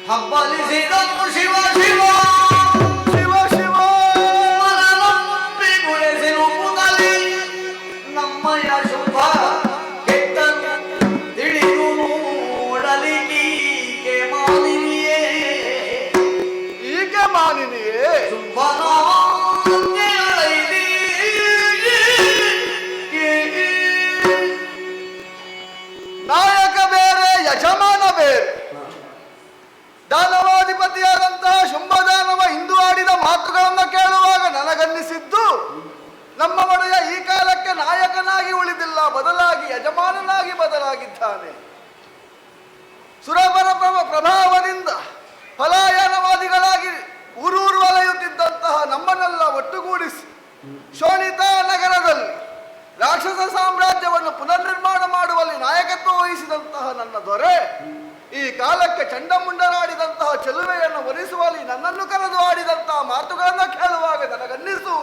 ಹಬ್ಬಲಿಸಿದನು ಶಿವ ಶಿವ ಶಿವ ಶಿವ ನಂಬಿ ಗುಣಿಸಿರು ಮುದಲಿ ನಮ್ಮಯ ಶುಭ ಕೆಟ್ಟನು ತಿಳಿದು ನೋಡಲಿಕ್ಕೆ ಮಾಲಿನಿಯೇ ಈಗ ಮಾನಿನಿಯೇ ನಾಯಕ ಬೇರೆ ಯಜಮಾನ ಬೇರೆ. ದಾನವಾಧಿಪತಿಯಾದಂತಹ ಶುಂಭದಾನವ ಇಂದು ಆಡಿದ ಮಾತುಗಳನ್ನು ಕೇಳುವಾಗ ನನಗನ್ನಿಸಿದ್ದು ನಮ್ಮ ಒಡೆಯ ಈ ಕಾಲಕ್ಕೆ ನಾಯಕನಾಗಿ ಉಳಿದಿಲ್ಲ, ಬದಲಾಗಿ ಯಜಮಾನನಾಗಿ ಬದಲಾಗಿದ್ದಾನೆ. ಸುರಬರ ಪ್ರಭಾವದಿಂದ ಪಲಾಯನವಾದಿಗಳಾಗಿ ಊರೂರು ಅಲೆಯುತ್ತಿದ್ದಂತಹ ನಮ್ಮನ್ನೆಲ್ಲ ಒಟ್ಟುಗೂಡಿಸಿ ಶೋಣಿತಾ ನಗರದಲ್ಲಿ ರಾಕ್ಷಸ ಸಾಮ್ರಾಜ್ಯವನ್ನು ಪುನರ್ನಿರ್ಮಾಣ ಮಾಡುವಲ್ಲಿ ನಾಯಕತ್ವ ವಹಿಸಿದಂತಹ ನನ್ನ ದೊರೆ ಈ ಕಾಲಕ್ಕೆ ಚಂಡಮುಂಡರಾಡಿದಂತಹ ಚೆಲುವೆಯನ್ನು ಒಲಿಸುವಲ್ಲಿ ನನ್ನನ್ನು ಕರೆದು ಆಡಿದಂತಹ ಮಾತುಗಳನ್ನು ಕೇಳುವಾಗ ನನಗನ್ನಿಸು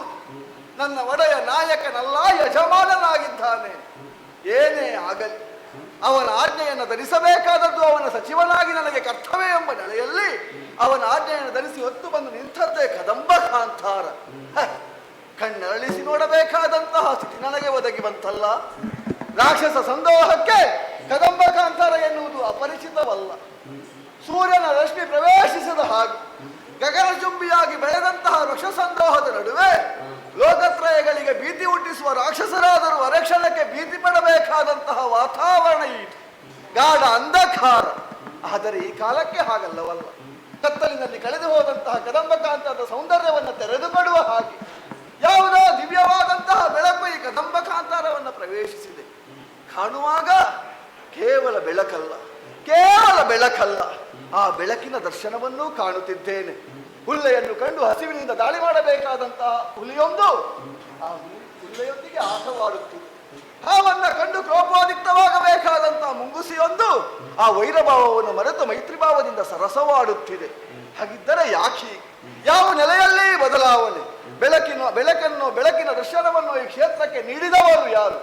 ನನ್ನ ಒಡೆಯ ನಾಯಕನಲ್ಲ, ಯಜಮಾನನಾಗಿದ್ದಾನೆ. ಏನೇ ಆಗಲಿ ಅವನ ಆಜ್ಞೆಯನ್ನು ಧರಿಸಬೇಕಾದದ್ದು ಅವನ ಸಚಿವನಾಗಿ ನನಗೆ ಕರ್ತವ್ಯ ಎಂಬ ನೆಲೆಯಲ್ಲಿ ಅವನ ಆಜ್ಞೆಯನ್ನು ಧರಿಸಿ ಹೊತ್ತು ಬಂದು ನಿಂತದ್ದೇ ಕದಂಬ ಕಾಂತಾರ. ಕಣ್ಣರಳಿಸಿ ನೋಡಬೇಕಾದಂತಹ ಸ್ಥಿತಿ ನನಗೆ ಒದಗಿ ಬಂತಲ್ಲ. ರಾಕ್ಷಸ ಸಂದೋಹಕ್ಕೆ ಕದಂಬ ಕಾಂತಾರ ಎನ್ನುವುದು ಅಪರಿಚಿತವಲ್ಲ. ಸೂರ್ಯನ ರಶ್ಮಿ ಪ್ರವೇಶಿಸದ ಹಾಗೆ ಗಗನಚುಂಬಿಯಾಗಿ ಬೆಳೆದಂತಹ ವೃಕ್ಷ ಸಂದೋಹದ ನಡುವೆ ಲೋಕತ್ರಯಗಳಿಗೆ ಭೀತಿ ಹುಟ್ಟಿಸುವ ರಾಕ್ಷಸರಾದರೂ ಅರಕ್ಷಣಕ್ಕೆ ಭೀತಿ ಪಡಬೇಕಾದಂತಹ ವಾತಾವರಣ ಈಟು, ಗಾಢ ಅಂಧಕಾರ. ಆದರೆ ಈ ಕಾಲಕ್ಕೆ ಹಾಗಲ್ಲವಲ್ಲ. ಕತ್ತಲಿನಲ್ಲಿ ಕಳೆದು ಹೋದಂತಹ ಕದಂಬ ಕಾಂತಾರದ ಸೌಂದರ್ಯವನ್ನು ತೆರೆದುಕೊಡುವ ಹಾಗೆ ಯಾವುದೋ ದಿವ್ಯವಾದಂತಹ ಬೆಳಕು ಈ ಕದಂಬ ಕಾಂತಾರವನ್ನು ಪ್ರವೇಶಿಸಿದೆ. ಕಾಣುವಾಗ ಕೇವಲ ಬೆಳಕಲ್ಲ, ಆ ಬೆಳಕಿನ ದರ್ಶನವನ್ನೂ ಕಾಣುತ್ತಿದ್ದೇನೆ. ಹುಲ್ಲೆಯನ್ನು ಕಂಡು ಹಸಿವಿನಿಂದ ದಾಳಿ ಮಾಡಬೇಕಾದಂತಹ ಹುಲಿಯೊಂದು ಆ ಹುಲ್ಲೆಯೊಂದಿಗೆ ಆಟವಾಡುತ್ತಿದೆ. ಹಾವನ್ನ ಕಂಡು ಕೋಪೋದಿಕ್ತವಾಗಬೇಕಾದಂತಹ ಮುಂಗುಸಿಯೊಂದು ಆ ವೈರಭಾವವನ್ನು ಮರೆತು ಮೈತ್ರಿಭಾವದಿಂದ ಸರಸವಾಡುತ್ತಿದೆ. ಹಾಗಿದ್ದರೆ ಯಾಕೆ, ಯಾವ ನೆಲೆಯಲ್ಲಿ ಬದಲಾವಣೆ? ಬೆಳಕಿನ ದರ್ಶನವನ್ನು ಈ ಕ್ಷೇತ್ರಕ್ಕೆ ನೀಡಿದವರು ಯಾರು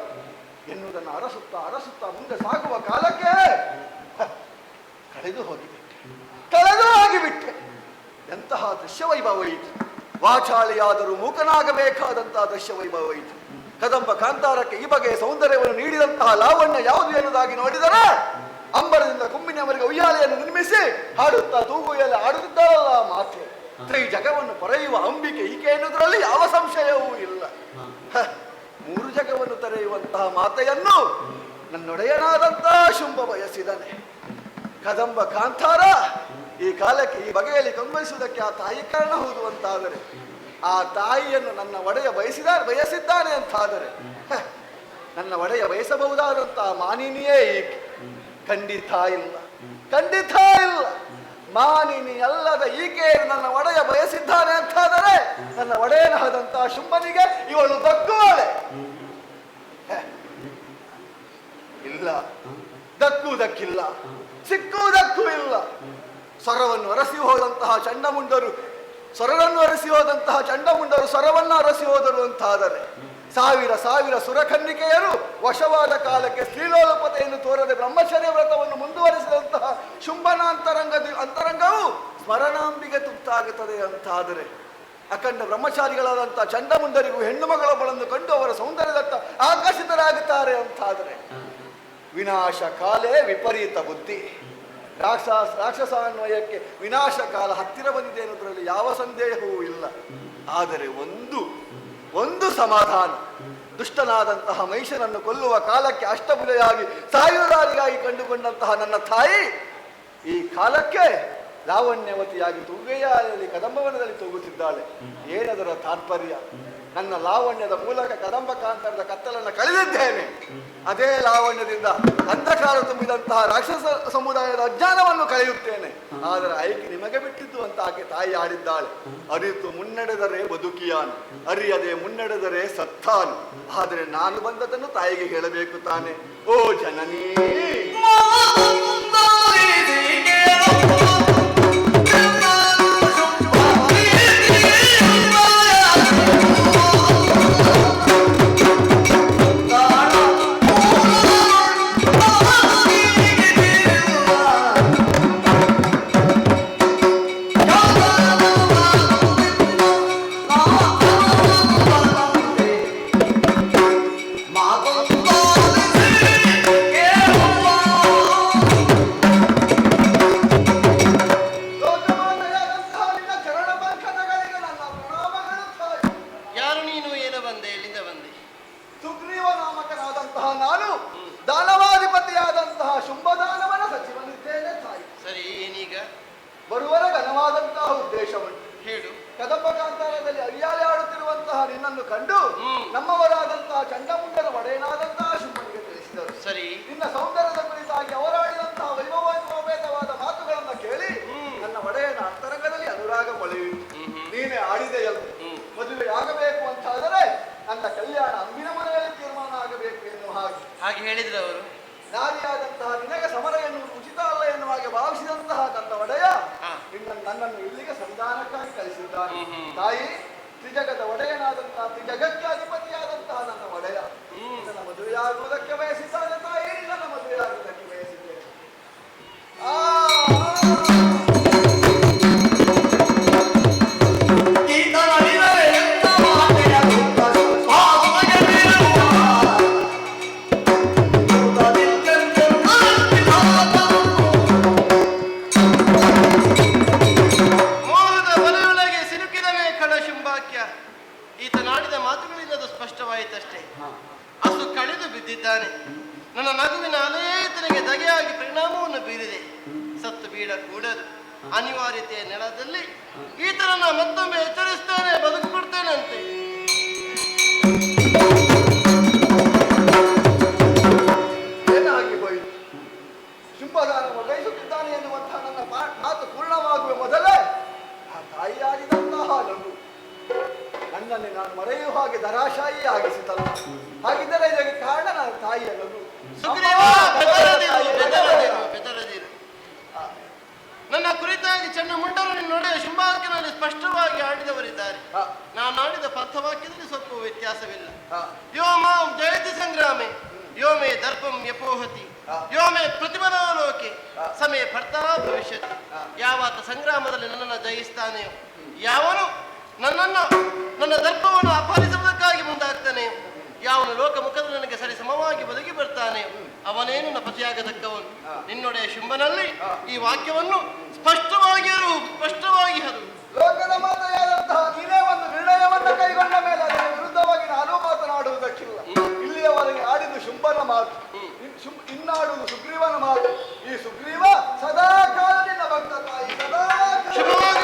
ಎನ್ನುವುದನ್ನು ಅರಸುತ್ತಾ ಮುಂದೆ ಸಾಗುವ ಕಾಲಕ್ಕೆ ಕಳೆದು ಹೋಗಿಬಿಟ್ಟೆ. ಎಂತಹ ದೃಶ್ಯವೈಭವ ಇದು! ವಾಚಾಳಿಯಾದರೂ ಮೂಕನಾಗಬೇಕಾದಂತಹ ದೃಶ್ಯವೈಭವ ಇದು. ಕದಂಬ ಕಾಂತಾರಕ್ಕೆ ಈ ಬಗೆಯ ಸೌಂದರ್ಯವನ್ನು ನೀಡಿದಂತಹ ಲಾವಣ್ಯ ಯಾವುದು ಎನ್ನುವುದಾಗಿ ನೋಡಿದರೆ ಅಂಬರದಿಂದ ಕುಂಬಿನವರಿಗೆ ಉಯ್ಯಾಲೆಯನ್ನು ನಿರ್ಮಿಸಿ ಹಾಡುತ್ತಾ ತೂಗುಯಲ್ಲಿ ಆಡುತ್ತಿದ್ದಾರಲ್ಲ ಮಾತೆ. ಈ ಜಗವನ್ನು ಪೊರೆಯುವ ಅಂಬಿಕೆ ಈಕೆ ಎನ್ನುವುದರಲ್ಲಿ ಯಾವ ಸಂಶಯವೂ ಇಲ್ಲ. ಮೂರು ಜಗವನ್ನು ತೆರೆಯುವಂತಹ ಮಾತೆಯನ್ನು ನನ್ನೊಡೆಯನಾದಂತಹ ಶುಂಭ ಬಯಸಿದನೆ. ಕದಂಬ ಕಾಂತಾರ ಈ ಕಾಲಕ್ಕೆ ಈ ಬಗೆಯಲ್ಲಿ ಕಂಗೊಳಿಸುವುದಕ್ಕೆ ಆ ತಾಯಿ ಕಾರಣ ಹೌದು ಅಂತಾದರೆ, ಆ ತಾಯಿಯನ್ನು ನನ್ನ ಒಡೆಯ ಬಯಸಿದ್ದಾನೆ ಅಂತಾದರೆ ನನ್ನ ಒಡೆಯ ಬಯಸಬಹುದಾದಂತಹ ಮಾನಿನಿಯೇ ಈಕೆ? ಖಂಡಿತ ಇಲ್ಲ. ಮಾನಿನಿ ಅಲ್ಲದ ಈಕೆ ನನ್ನ ಒಡೆಯ ಬಯಸಿದ್ದಾನೆ ಅಂತಾದರೆ ನನ್ನ ಒಡೆಯನಾದಂತಹ ಶುಂಭನಿಗೆ ಇವಳು ದಕ್ಕುವಳೆ? ಇಲ್ಲ, ದಕ್ಕುವುದಕ್ಕಿಲ್ಲ, ಸಿಕ್ಕುವುದಕ್ಕೂ ಇಲ್ಲ. ಸ್ವರವನ್ನು ಅರಸಿ ಹೋದಂತಹ ಚಂಡಮುಂಡರು ಸ್ವರವನ್ನು ಅರಸಿ ಹೋದರು ಅಂತಾದರೆ ಸಾವಿರ ಸುರಕನ್ನಿಕೆಯರು ವಶವಾದ ಕಾಲಕ್ಕೆ ಸ್ತ್ರೀಲೋಲಪತೆಯನ್ನು ತೋರದೆ ಬ್ರಹ್ಮಚರ್ಯ ವ್ರತವನ್ನು ಮುಂದುವರಿಸಿದಂತಹ ಶುಂಭನ ಅಂತರಂಗವು ಸ್ಮರಣಾಂಬಿಗೆ ತುತ್ತಾಗುತ್ತದೆ ಅಂತಾದರೆ ಅಖಂಡ ಬ್ರಹ್ಮಚಾರಿಗಳಾದಂತಹ ಚಂಡಮುಂಡರಿಗೂ ಹೆಣ್ಣು ಮಗಳೊಬ್ಬಳನ್ನು ಕಂಡು ಅವರ ಸೌಂದರ್ಯದತ್ತ ಆಕರ್ಷಿತರಾಗುತ್ತಾರೆ ಅಂತಾದರೆ ವಿನಾಶ ಕಾಲೇ ವಿಪರೀತ ಬುದ್ಧಿ. ರಾಕ್ಷಸಾನ್ವಯಕ್ಕೆ ವಿನಾಶ ಕಾಲ ಹತ್ತಿರ ಬಂದಿದೆ ಎನ್ನುವುದರಲ್ಲಿ ಯಾವ ಸಂದೇಹವೂ ಇಲ್ಲ. ಆದರೆ ಒಂದು ಸಮಾಧಾನ, ದುಷ್ಟನಾದಂತಹ ಮಹಿಷನನ್ನು ಕೊಲ್ಲುವ ಕಾಲಕ್ಕೆ ಅಷ್ಟಬುಲೆಯಾಗಿ ಸಾಯುಧಾರಿಯಾಗಿ ಕಂಡುಕೊಂಡಂತಹ ನನ್ನ ತಾಯಿ ಈ ಕಾಲಕ್ಕೆ ಲಾವಣ್ಯವತಿಯಾಗಿ ತೂಗೆಯಾಲೆಯಲ್ಲಿ ಕದಂಬವನದಲ್ಲಿ ತೂಗುತ್ತಿದ್ದಾಳೆ. ಏನದರ ತಾತ್ಪರ್ಯ? ನನ್ನ ಲಾವಣ್ಯದ ಮೂಲಕ ಕದಂಬ ಕಾಂತಾರದ ಕತ್ತಲನ್ನು ಕಳೆದಿದ್ದೇನೆ. ಅದೇ ಲಾವಣ್ಯದಿಂದ ಅಂಧಕಾರ ತುಂಬಿದಂತಹ ರಾಕ್ಷಸ ಸಮುದಾಯದ ಅಜ್ಞಾನವನ್ನು ಕಳೆಯುತ್ತೇನೆ. ಆದರೆ ಆಯ್ಕೆ ನಿಮಗೆ ಬಿಟ್ಟಿದ್ದು ಅಂತ ಆಕೆ ತಾಯಿ ಆಡಿದ್ದಾಳೆ. ಅರಿತು ಮುನ್ನಡೆದರೆ ಬದುಕಿಯಾನು, ಅರಿಯದೆ ಮುನ್ನಡೆದರೆ ಸತ್ತಾನು. ಆದರೆ ನಾನು ಬಂದದನ್ನು ತಾಯಿಗೆ ಹೇಳಬೇಕು ತಾನೆ. ಓ ಜನನೀ, ಕದಂಬ ಕಾಂತಾರದಲ್ಲಿ ಅರಿಯಾಲೆ ಆಡುತ್ತಿರುವಂತಹ ನಿನ್ನನ್ನು ಕಂಡು ನಮ್ಮವರಾದಂತಹ ಚಂಡಮುಂಡರ ಒಡೆಯನಾದಂತಹ ಶುಂಭನಿಗೆ ತಿಳಿಸಿದರು. ಸರಿ. ನಿನ್ನ ಸೌಂದರ್ಯದ ಕುರಿತಾಗಿ ಅವರಾಡಿದಂತಹ ವೈಭವೋಪೇತವಾದ ಮಾತುಗಳನ್ನು ಕೇಳಿ ನನ್ನ ಒಡೆಯನ ಅಂತರಂಗದಲ್ಲಿ ಅನುರಾಗ ಮೊಳೆಯಿತು. ನೀನೇ ಆಡಿದೆಯಲ್ಲ, ಮದುವೆ ಆಗಬೇಕು ಅಂತಾದರೆ ನನ್ನ ಕಲ್ಯಾಣ ಅಂಬಿನ ಮನೆಯಲ್ಲಿ ತೀರ್ಮಾನ ಆಗಬೇಕು ಎನ್ನುವ ಹಾಗೆ ಹೇಳಿದ್ರು ಅವರು. ನಾರಿಯಾದಂತಹ ನಿನಗೆ ಸಮರ ಎನ್ನುವುದು ಉಚಿತ ಅಲ್ಲ ಎನ್ನುವ ಹಾಗೆ ಭಾವಿಸಿದಂತಹ ನನ್ನ ಒಡೆಯ ನನ್ನನ್ನು ಇಲ್ಲಿಗೆ ಸಂಧಾನಕ್ಕಾಗಿ ಕಳಿಸಿದ್ದಾನೆ. ತಾಯಿ, ತ್ರಿಜಗದ ಒಡೆಯನಾದಂತಹ ತ್ರಿಜಗಕ್ಕೆ ಅಧಿಪತಿಯಾದಂತಹ ನನ್ನ ಒಡೆಯ ನನ್ನ ಮದುವೆಯಾಗುವುದಕ್ಕೆ ಬಯಸಿದ್ದಾನೆ. ತಾಯಿ, ನನ್ನ ಮದುವೆಯಾಗುವುದಕ್ಕೆ ಬಯಸಿದ್ದೇನೆ. ಮೋಹದ ಬಲೆಯೊಳಗೆ ಸಿಲುಕಿದನೇ ಕಳ ಶುಂಭಾಕ್ಯ. ಈತ ನಾಡಿದ ಮಾತುಗಳಿಂದ ಅದು ಸ್ಪಷ್ಟವಾಯಿತಷ್ಟೇ. ಅಸು ಕಳೆದು ಬಿದ್ದಿದ್ದಾನೆ. ನನ್ನ ನಗುವಿನ ಅಲೇ ಈತನಿಗೆ ದಗೆಯಾಗಿ ಪರಿಣಾಮವನ್ನು ಬೀರಿದೆ. ಸತ್ತು ಬೀಳ ಕೂಡದು. ಅನಿವಾರ್ಯತೆಯ ನೆಲದಲ್ಲಿ ಈತನನ್ನ ಮತ್ತೊಮ್ಮೆ ಎಚ್ಚರಿಸ್ತೇನೆ, ಬದುಕು ಕೊಡ್ತೇನಂತೆ. ಏನಾಗಿ ಹೋಯಿತು? ಶುಂಭದಾನವ ಬಯಸುತ್ತಿದ್ದಾನೆ ಎನ್ನುವಂತಹ ನನ್ನ ಮಾತು ಪೂರ್ಣವಾಗುವ ಮೊದಲೇ ಆ ತಾಯಿಯಾಗಿದಂತಹ ನಗು ನನ್ನನ್ನು ನಾನು ಮರೆಯುವ ಹಾಗೆ ದರಾಶಾಯಿ ಆಗಿಸಿತಲ್ಲ. ಹಾಗಿದ್ದರೆ ಇದಕ್ಕೆ ಕಾರಣ ನನ್ನ ತಾಯಿಯ ನಗು. ಸುಗ್ರೀವ, ಬೆದರದಿರು. ನನ್ನ ಕುರಿತಾಗಿ ಚಂಡಮುಂಡರು ನಿನ್ನೊಡೆ ಶುಂಭಾರ್ಕನಲ್ಲಿ ಸ್ಪಷ್ಟವಾಗಿ ಆಡಿದವರಿದ್ದಾರೆ. ನಾನು ಆಡಿದ ಪಥವಾಕ್ಯದಲ್ಲಿ ಸ್ವಲ್ಪ ವ್ಯತ್ಯಾಸವಿಲ್ಲ. ಯೋಮ ಜಯತಿ ಸಂಗ್ರಾಮೆ, ಯೋಮೆ ದರ್ಪಂ ಯಪೋಹತಿ, ಯೋಮೆ ಪ್ರತಿಭಾಲೋಕೆ ಸಮಯ ಭರ್ತಾ ಭವಿಷ್ಯತಿ. ಯಾವಾತ ಸಂಗ್ರಾಮದಲ್ಲಿ ನನ್ನನ್ನು ಜಯಿಸ್ತಾನೆಯೋ, ಯಾವನು ನನ್ನ ದರ್ಪವನ್ನು ಅಪಹರಿಸುವುದಕ್ಕಾಗಿ ಮುಂದಾಗ್ತಾನೆಯೋ, ಯಾವನು ಲೋಕಮುಖದಲ್ಲಿ ನನಗೆ ಸರಿ ಸಮವಾಗಿ ಬದುಕಿ ಬರ್ತಾನೆ, ಅವನೇನು ನನ್ನ ಪತಿಯಾಗತಕ್ಕವನು. ನಿನ್ನೊಡೆಯ ಶುಂಭನಲ್ಲಿ ಈ ವಾಕ್ಯವನ್ನು ಸ್ಪಷ್ಟವಾಗಿ ಹರು. ಲೋಕದ ಮಾತೆಯಾದಂತಹ ನೀನೇ ಒಂದು ನಿರ್ಣಯವನ್ನು ಕೈಗೊಂಡ ಮೇಲೆ ಅದರ ವಿರುದ್ಧವಾಗಿ ನಾನು ಮಾತನಾಡುವುದಕ್ಕಿಲ್ಲ. ಇಲ್ಲಿಯವರೆಗೆ ಆಡಿದ್ದು ಶುಂಭನ ಮಾತು, ಇನ್ನಾಡುವುದು ಸುಗ್ರೀವನ ಮಾತು. ಈ ಸುಗ್ರೀವ ಸದಾ ಕಾಲ ನಿನ್ನ ಭಕ್ತ ತಾಯಿ, ಸದಾ ಕಾಲ